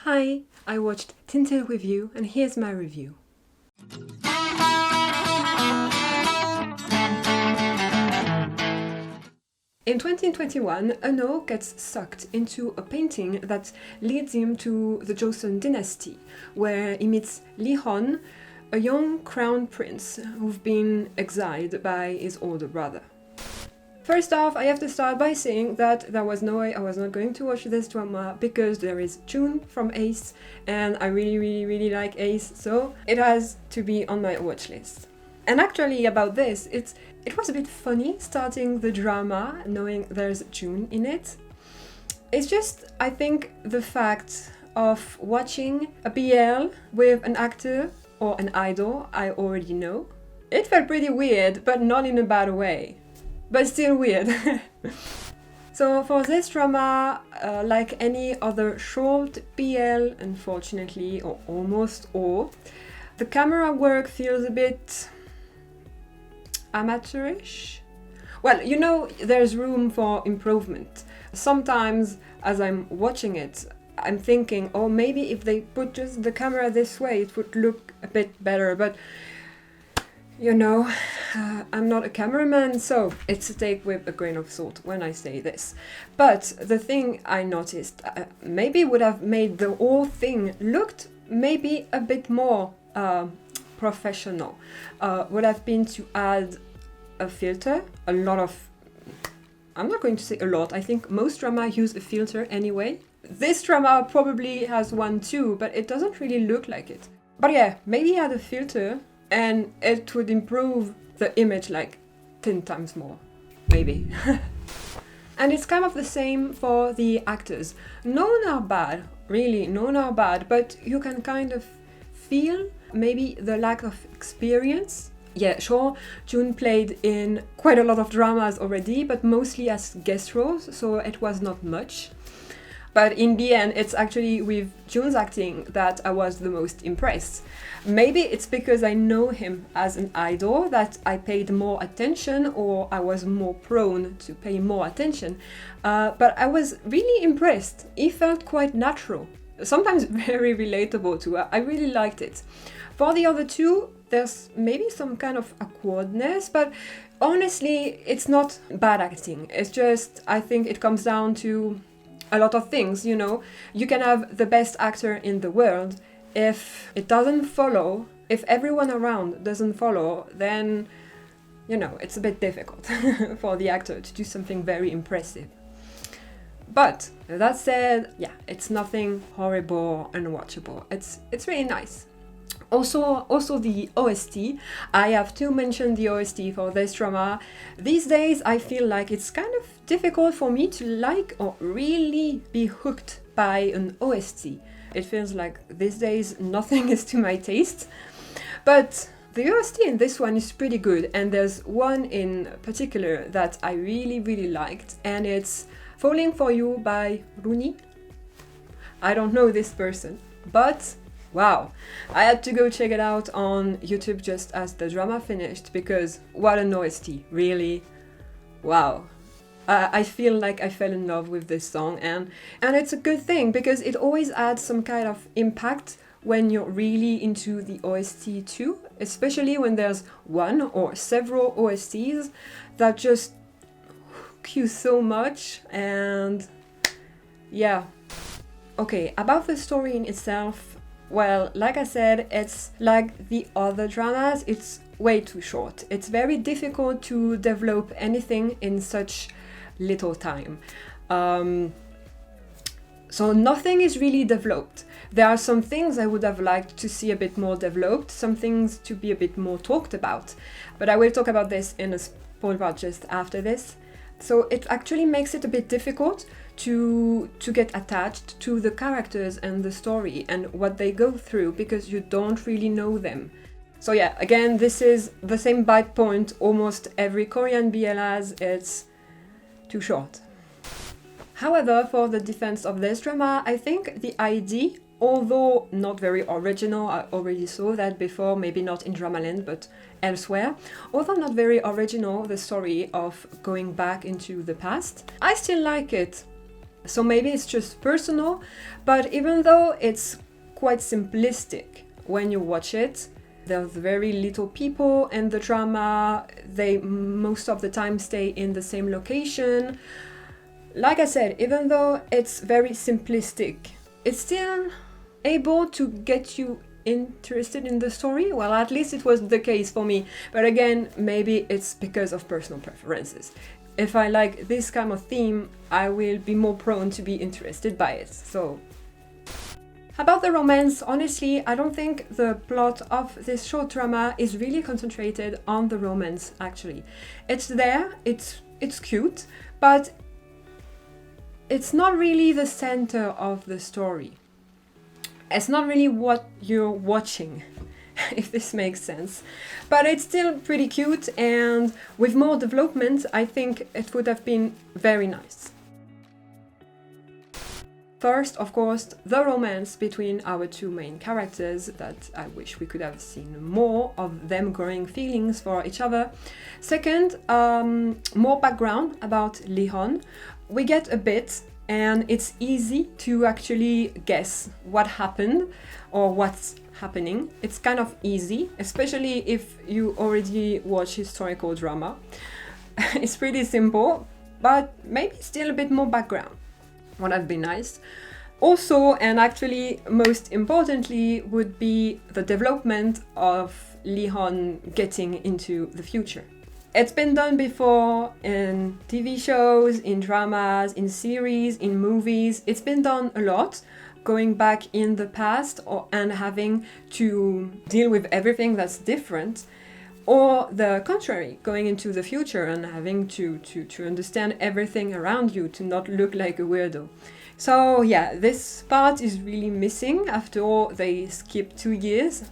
Hi, I watched Tinted with You and here's my review. In 2021, Ano gets sucked into a painting that leads him to the Joseon dynasty, where he meets Lee Hon, a young crown prince who've been exiled by his older brother. First off, I have to start by saying that there was no way I was not going to watch this drama because there is June from Ace and I really like Ace, so it has to be on my watch list. And actually about this, it was a bit funny starting the drama knowing there's June in it. It's just, I think, the fact of watching a BL with an actor or an idol I already know. It felt pretty weird, but not in a bad way. But still weird. So for this drama, like any other short BL, unfortunately, or almost all, the camera work feels a bit amateurish. Well, you know, there's room for improvement. Sometimes, as I'm watching it, I'm thinking, oh, maybe if they put just the camera this way, it would look a bit better, but you know, I'm not a cameraman, so it's to take with a grain of salt when I say this. But the thing I noticed maybe would have made the whole thing looked maybe a bit more professional. Would have been to add a filter, a lot of, I'm not going to say a lot, I think most drama use a filter anyway. This drama probably has one too, but it doesn't really look like it. But yeah, maybe add a filter and it would improve the image like 10 times more, maybe. And it's kind of the same for the actors. None are bad, really, none are bad, but you can kind of feel maybe the lack of experience. Yeah, sure, June played in quite a lot of dramas already, but mostly as guest roles, so it was not much. But in the end, it's actually with June's acting that I was the most impressed. Maybe it's because I know him as an idol that I paid more attention, or I was more prone to pay more attention. But I was really impressed. He felt quite natural, sometimes very relatable too. I really liked it. For the other two, there's maybe some kind of awkwardness, but honestly, it's not bad acting. It's just, I think it comes down to a lot of things, you know. You can have the best actor in the world. If it doesn't follow, if everyone around doesn't follow, then, you know, it's a bit difficult for the actor to do something very impressive. But that said, yeah, it's nothing horrible, unwatchable. It's really nice. Also the OST. I have to mention the OST for this drama. These days I feel like it's kind of difficult for me to like or really be hooked by an OST. It feels like these days nothing is to my taste. But the OST in this one is pretty good, and there's one in particular that I really liked, and it's Falling for You by Rooney. I don't know this person, but wow, I had to go check it out on YouTube just as the drama finished, because what an OST, really, wow. I feel like I fell in love with this song, and it's a good thing because it always adds some kind of impact when you're really into the OST too, especially when there's one or several OSTs that just hook you so much. And yeah, okay, about the story in itself, well, like I said, it's like the other dramas, it's way too short. It's very difficult to develop anything in such little time. So nothing is really developed. There are some things I would have liked to see a bit more developed, some things to be a bit more talked about, but I will talk about this in a spoiler part just after this. So it actually makes it a bit difficult to get attached to the characters and the story and what they go through, because you don't really know them. So yeah, again, this is the same bad point almost every Korean BL has. It's too short. However, for the defense of this drama, I think the idea, although not very original, I already saw that before, maybe not in Dramaland, but elsewhere, although not very original, the story of going back into the past, I still like it. So maybe it's just personal, but even though it's quite simplistic when you watch it, there's very little people in the drama, they most of the time stay in the same location. Like I said, even though it's very simplistic, it's still able to get you interested in the story. Well, at least it was the case for me. But again, maybe it's because of personal preferences. If I like this kind of theme, I will be more prone to be interested by it. So, about the romance, honestly, I don't think the plot of this short drama is really concentrated on the romance, actually. It's there, it's cute, but it's not really the center of the story. It's not really what you're watching, if this makes sense. But it's still pretty cute, and with more development, I think it would have been very nice. First, of course, the romance between our two main characters, that I wish we could have seen more of them growing feelings for each other. Second, more background about Lihon. We get a bit, and it's easy to actually guess what happened or what's happening. It's kind of easy, especially if you already watch historical drama. It's pretty simple, but maybe still a bit more background would have been nice. Also, and actually most importantly, would be the development of Lihon getting into the future. It's been done before in TV shows, in dramas, in series, in movies. It's been done a lot, going back in the past and having to deal with everything that's different, or the contrary, going into the future and having to understand everything around you, to not look like a weirdo. So yeah, this part is really missing. After all, they skipped 2 years.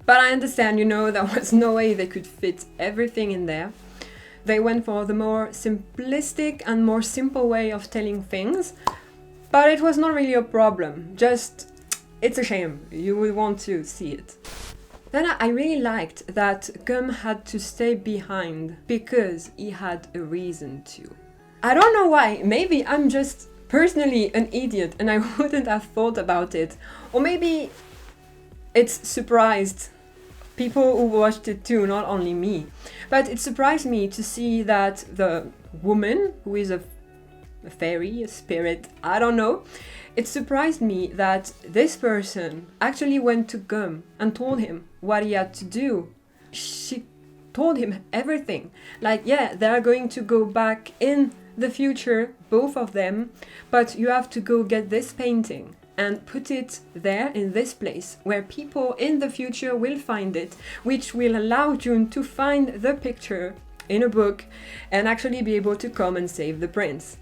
But I understand, there was no way they could fit everything in there. They went for the more simplistic and more simple way of telling things, but it was not really a problem. Just, it's a shame. You would want to see it. Then I really liked that Gum had to stay behind because he had a reason to. I don't know why. Maybe I'm just personally an idiot and I wouldn't have thought about it. Or maybe it's surprised people who watched it too, not only me. But it surprised me to see that the woman, who is a fairy, a spirit, I don't know, it surprised me that this person actually went to Gum and told him what he had to do. She told him everything. Like, yeah, they're going to go back in the future, both of them, but you have to go get this painting and put it there in this place where people in the future will find it, which will allow June to find the picture in a book and actually be able to come and save the prince.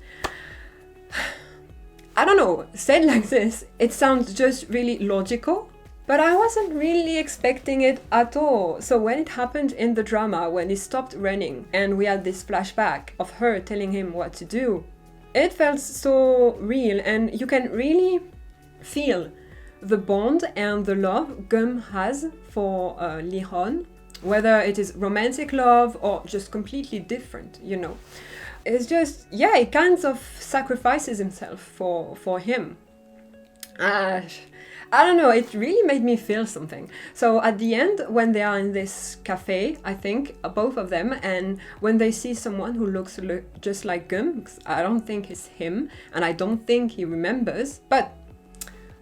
I don't know, said like this, it sounds just really logical, but I wasn't really expecting it at all. So when it happened in the drama, when he stopped running and we had this flashback of her telling him what to do, it felt so real, and you can really feel the bond and the love Gum has for Lihon, whether it is romantic love or just completely different, It's just, yeah, he kind of sacrifices himself for him. I don't know, it really made me feel something. So at the end, when they are in this cafe, I think, both of them, and when they see someone who looks just like Gum, because I don't think it's him, and I don't think he remembers, but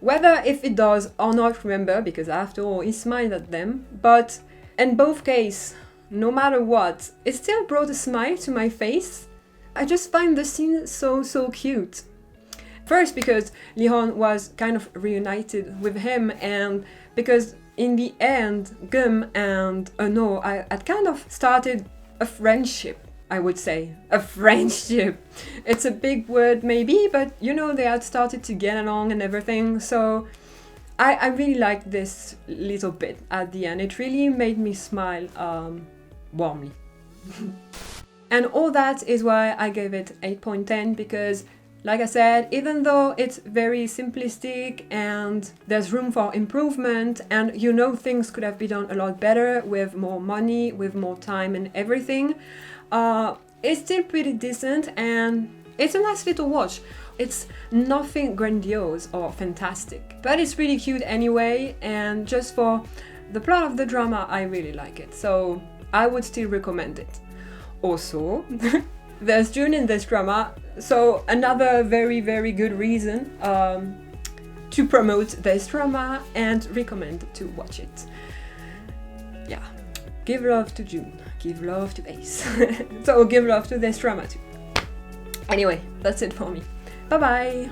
whether if it does or not remember, because after all, he smiled at them, but in both cases, no matter what, it still brought a smile to my face. I just find the scene so cute. First, because Lihon was kind of reunited with him, and because in the end, Gum and Ano had kind of started a friendship, I would say. A friendship. It's a big word maybe, but they had started to get along and everything, so I really liked this little bit at the end. It really made me smile warmly. And all that is why I gave it 8.10, because like I said, even though it's very simplistic and there's room for improvement, and things could have been done a lot better with more money, with more time and everything, it's still pretty decent, and It's a nice little watch. It's nothing grandiose or fantastic, but it's really cute anyway, and just for the plot of the drama, I really like it, so I would still recommend it. Also, there's June in this drama, so another very, very good reason to promote this drama and recommend to watch it. Yeah, give love to June, give love to Ace. So give love to this drama too. Anyway, that's it for me. Bye bye!